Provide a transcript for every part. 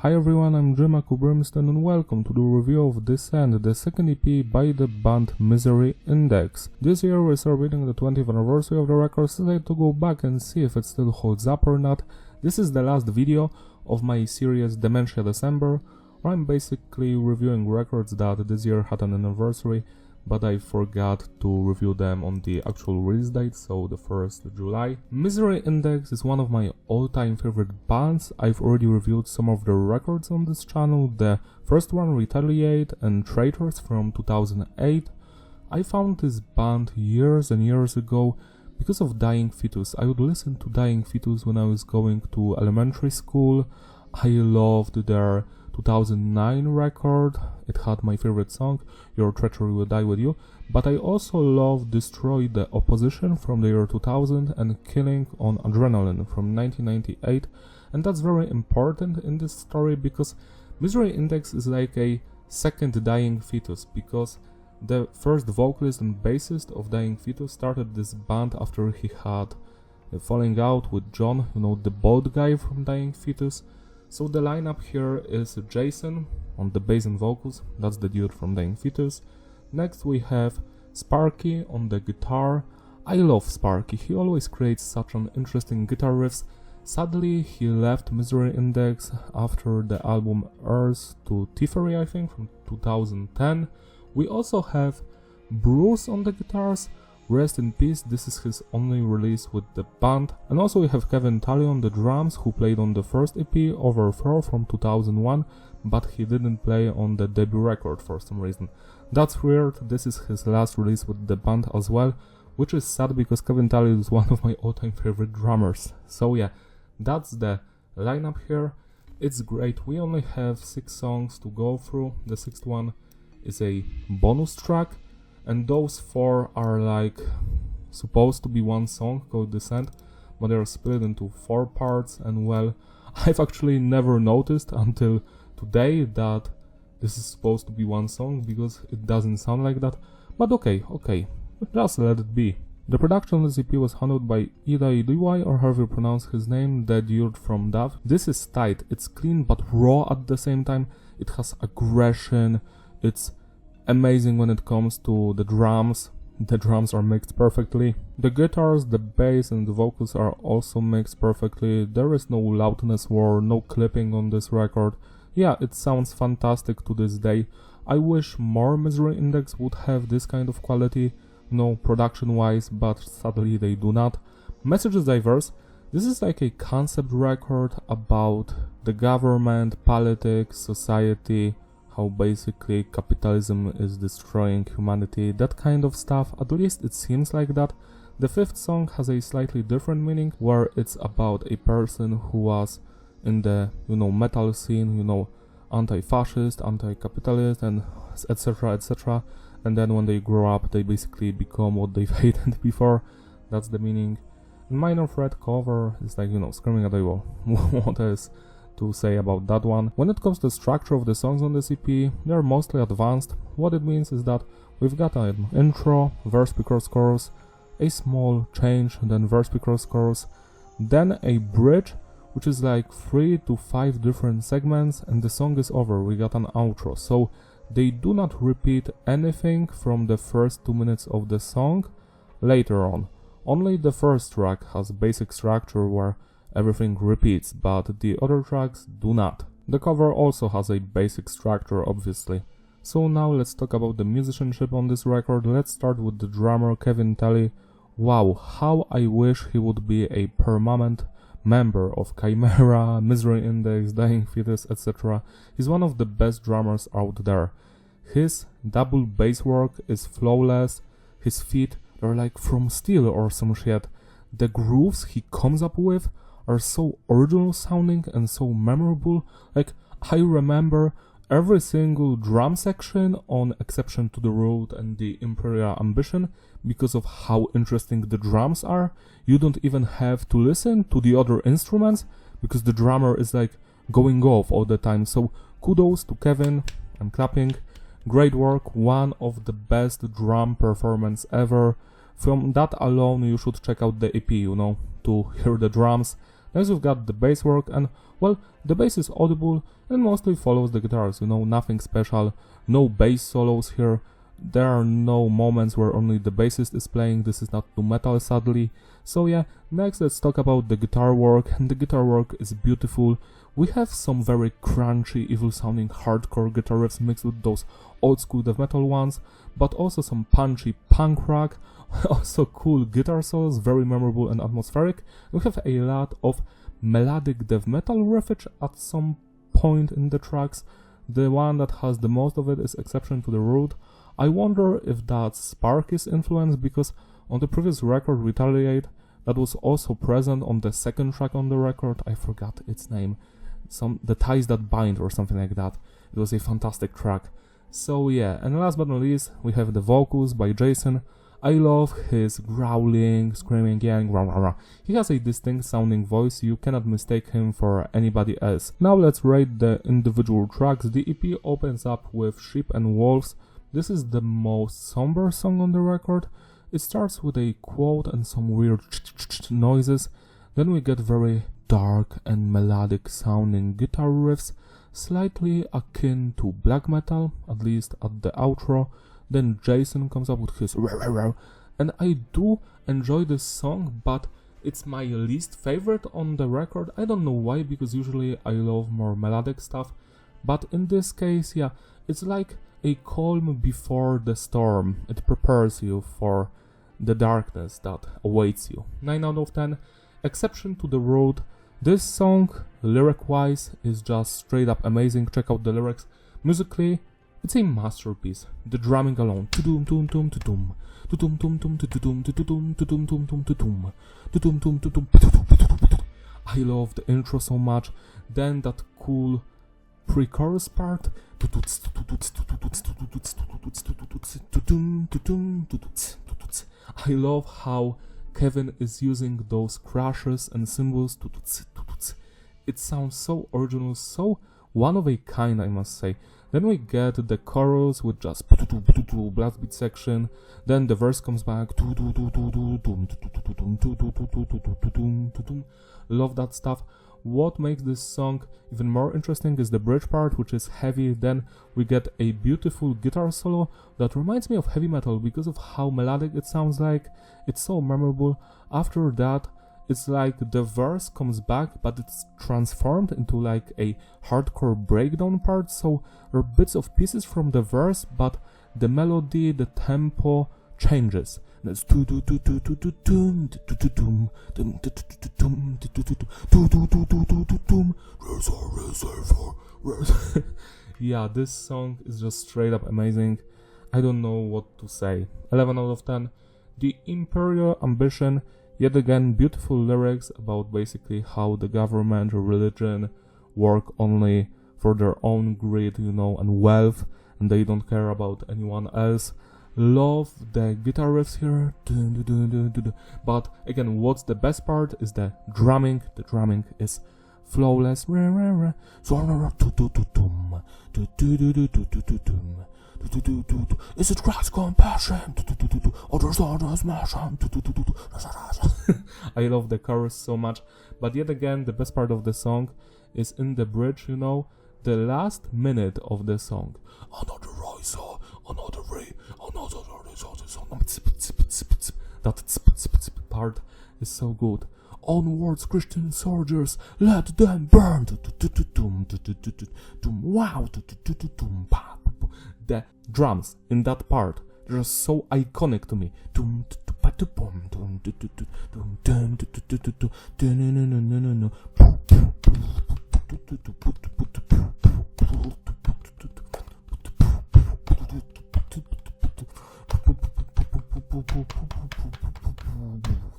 Hi everyone, I'm Jemaku Brimstone and welcome to the review of Dissent, the second EP by the band Misery Index. This year we're celebrating the 20th anniversary of the record, so I had to go back and see if it still holds up or not. This is the last video of my series Dementia December, where I'm basically reviewing records that this year had an anniversary, but I forgot to review them on the actual release date, so the 1st July. Misery Index is one of my all-time favorite bands. I've already reviewed some of their records on this channel. The first one, Retaliate and Traitors from 2008. I found this band years and years ago because of Dying Fetus. I would listen to Dying Fetus when I was going to elementary school. I loved their 2009 record. It had my favorite song, Your Treachery Will Die With You, but I also love Destroy the Opposition from the year 2000 and Killing on Adrenaline from 1998, and that's very important in this story because Misery Index is like a second Dying Fetus, because the first vocalist and bassist of Dying Fetus started this band after he had a falling out with John, the bald guy from Dying Fetus. So the lineup here is Jason on the bass and vocals, that's the dude from Dying Fetus. Next we have Sparky on the guitar. I love Sparky, he always creates such an interesting guitar riffs. Sadly he left Misery Index after the album Earth to Thievery, I think, from 2010. We also have Bruce on the guitars. Rest in peace, this is his only release with the band. And also we have Kevin Tully on the drums, who played on the first EP, Overthrow from 2001, but he didn't play on the debut record for some reason. That's weird, this is his last release with the band as well, which is sad because Kevin Tully is one of my all-time favorite drummers. So yeah, that's the lineup here. It's great, we only have 6 songs to go through. The 6th one is a bonus track, and those 4 are like supposed to be one song called Dissent, but they're split into 4 parts, and well, I've actually never noticed until today that this is supposed to be one song, because it doesn't sound like that, but okay, just let it be. The production of this EP was handled by Ida Idiwai, or however you pronounce his name, the dude from Dove. This is tight, it's clean but raw at the same time, it has aggression, it's amazing when it comes to the drums. The drums are mixed perfectly. The guitars, the bass and the vocals are also mixed perfectly. There is no loudness war, no clipping on this record. Yeah, it sounds fantastic to this day. I wish more Misery Index would have this kind of quality, production wise, but sadly they do not. Message is diverse. This is like a concept record about the government, politics, society, how basically capitalism is destroying humanity, that kind of stuff. At least it seems like that. The 5th song has a slightly different meaning, where it's about a person who was in the, metal scene, anti-fascist, anti-capitalist, and etc, etc. And then when they grow up, they basically become what they've hated before. That's the meaning. And Minor Threat cover is like, screaming at the wall. What else to say about that one? When it comes to the structure of the songs on this EP, they're mostly advanced. What it means is that we've got an intro, verse, pre-chorus, chorus, a small change, then verse, pre-chorus, chorus, then a bridge, which is like 3 to 5 different segments, and the song is over. We got an outro. So they do not repeat anything from the first 2 minutes of the song later on. Only the first track has basic structure where everything repeats, but the other tracks do not. The cover also has a basic structure, obviously. So now let's talk about the musicianship on this record. Let's start with the drummer Kevin Tully. Wow, how I wish he would be a permanent member of Chimera, Misery Index, Dying Fetus, etc. He's one of the best drummers out there. His double bass work is flawless, his feet are like from steel or some shit. The grooves he comes up with are so original sounding and so memorable. Like, I remember every single drum section on Exception to the Rule and the Imperial Ambition because of how interesting the drums are. You don't even have to listen to the other instruments because the drummer is like going off all the time. So kudos to Kevin, I'm clapping. Great work, one of the best drum performance ever. From that alone you should check out the EP, to hear the drums. Next we've got the bass work, and well, the bass is audible and mostly follows the guitars, nothing special, no bass solos here. There are no moments where only the bassist is playing. This is not nu metal, sadly. So yeah, next let's talk about the guitar work, and the guitar work is beautiful. We have some very crunchy, evil sounding hardcore guitar riffs mixed with those old school death metal ones, but also some punchy punk rock, also cool guitar solos, very memorable and atmospheric. We have a lot of melodic death metal riffage at some point in the tracks. The one that has the most of it is Exception to the Rule. I wonder if that's Sparky's influence, because on the previous record, Retaliate, that was also present on the second track on the record. I forgot its name. The Ties That Bind or something like that. It was a fantastic track. So yeah, and last but not least, we have the vocals by Jason. I love his growling, screaming, yelling, rah rah rah. He has a distinct sounding voice, you cannot mistake him for anybody else. Now let's rate the individual tracks. The EP opens up with Sheep and Wolves. This is the most somber song on the record. It starts with a quote and some weird noises. Then we get very dark and melodic sounding guitar riffs, slightly akin to black metal, at least at the outro. Then Jason comes up with his rah, and I do enjoy this song, but it's my least favorite on the record. I don't know why, because usually I love more melodic stuff, but in this case, yeah, it's like a calm before the storm. It prepares you for the darkness that awaits you. 9 out of 10. Exception to the Rule. This song, lyric-wise, is just straight up amazing. Check out the lyrics. Musically, it's a masterpiece. The drumming alone. I love the intro so much. Then that cool pre-chorus part. I love how Kevin is using those crashes and cymbals. It sounds so original, so one of a kind, I must say. Then we get the chorus with just blast beat section. Then the verse comes back. Love that stuff. What makes this song even more interesting is the bridge part, which is heavy. Then we get a beautiful guitar solo that reminds me of heavy metal because of how melodic it sounds like. It's so memorable. After that, it's like the verse comes back, but it's transformed into like a hardcore breakdown part. So there are bits of pieces from the verse, but the melody, the tempo changes. That's yeah, this song is just straight up amazing. I don't know what to say. 11 out of 10. The Imperial Ambition. Yet again, beautiful lyrics about basically how the government or religion work only for their own greed, and wealth, and they don't care about anyone else. Love the guitar riffs here. But again, what's the best part is the drumming. The drumming is flawless. Is it Christ's compassion? I love the chorus so much. But yet again, the best part of the song is in the bridge, the last minute of the song. Another riser, another ray, another that part is so good. Onwards, Christian soldiers, let them burn. Wow. The drums in that part, they're so iconic to me.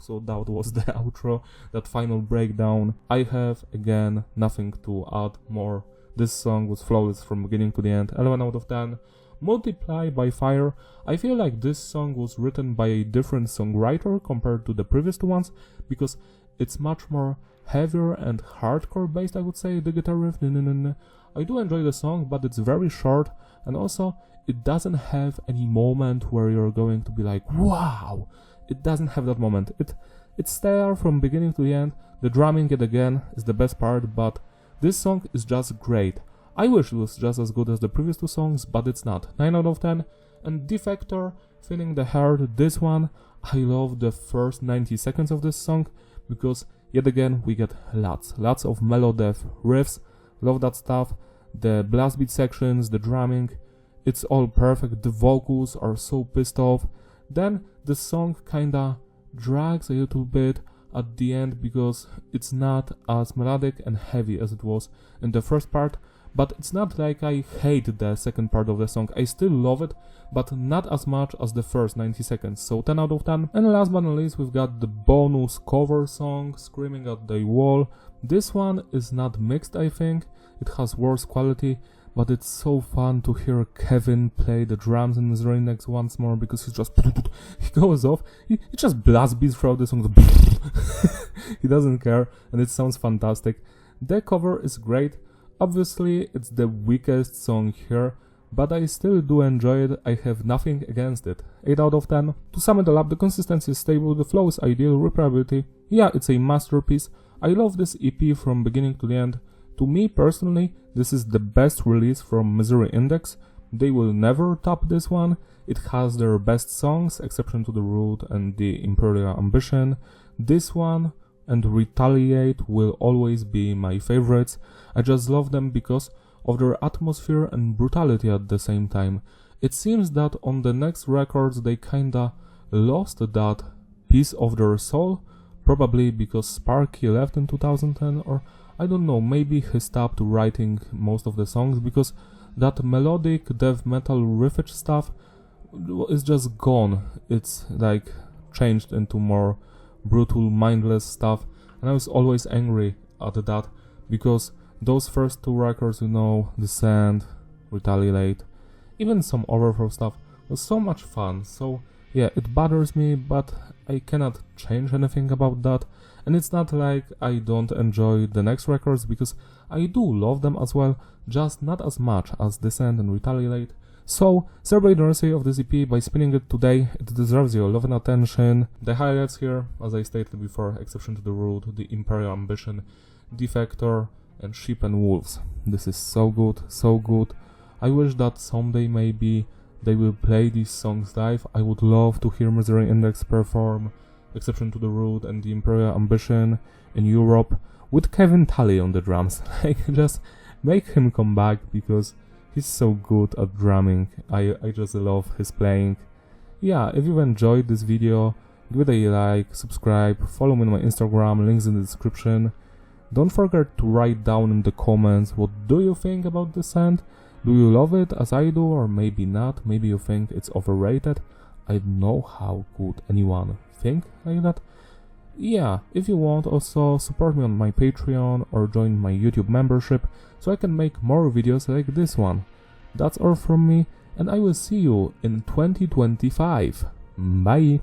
So that was the outro, that final breakdown. I have, again, nothing to add more. This song was flawless from beginning to the end. 11 out of 10. Multiply by Fire. I feel like this song was written by a different songwriter compared to the previous two ones, because it's much more heavier and hardcore based, I would say, the guitar riff. I do enjoy the song, but it's very short, and also it doesn't have any moment where you're going to be like, wow! It doesn't have that moment. It's there from beginning to the end, The drumming yet again is the best part, but this song is just great. I wish it was just as good as the previous two songs, but it's not. 9 out of 10. And Defector, Feeling the Heart, this one, I love the first 90 seconds of this song, because yet again we get lots of melodeath riffs, love that stuff, the blast beat sections, the drumming, it's all perfect, the vocals are so pissed off. Then the song kinda drags a little bit at the end because it's not as melodic and heavy as it was in the first part, but it's not like I hate the second part of the song. I still love it, but not as much as the first 90 seconds, so 10 out of 10. And last but not least, we've got the bonus cover song, Screaming at the Wall. This one is not mixed, I think, it has worse quality, but it's so fun to hear Kevin play the drums in Misery Index once more, because he goes off, he just blast beats throughout the song, he doesn't care, and it sounds fantastic. The cover is great. Obviously, it's the weakest song here, but I still do enjoy it. I have nothing against it. 8 out of 10. To sum it all up, the consistency is stable, the flow is ideal, replayability, yeah, it's a masterpiece. I love this EP from beginning to the end. To me personally, this is the best release from Misery Index. They will never top this one. It has their best songs, Exception to the Root and the Imperial Ambition. This one and Retaliate will always be my favorites. I just love them because of their atmosphere and brutality at the same time. It seems that on the next records they kinda lost that piece of their soul, probably because Sparky left in 2010, or I don't know, maybe he stopped writing most of the songs, because that melodic death metal riffage stuff is just gone. It's like changed into more brutal, mindless stuff, and I was always angry at that, because those first two records, Dissent, Retaliate, even some Overthrow stuff, was so much fun. So yeah, it bothers me, but I cannot change anything about that. And it's not like I don't enjoy the next records, because I do love them as well, just not as much as Dissent and Retaliate. So, celebrate the anniversary of this EP by spinning it today. It deserves your love and attention. The highlights here, as I stated before, Exception to the Root, the Imperial Ambition, Defector, and Sheep and Wolves. This is so good, so good. I wish that someday maybe they will play these songs live. I would love to hear Misery Index perform Exception to the Root and the Imperial Ambition in Europe with Kevin Tully on the drums. Like, just make him come back, because he's so good at drumming. I just love his playing. Yeah, if you've enjoyed this video, give it a like, subscribe, follow me on my Instagram, links in the description. Don't forget to write down in the comments what do you think about Dissent. Do you love it as I do, or maybe not? Maybe you think it's overrated? I don't know how could anyone think like that. Yeah, if you want, also support me on my Patreon or join my YouTube membership so I can make more videos like this one. That's all from me, and I will see you in 2025. Bye!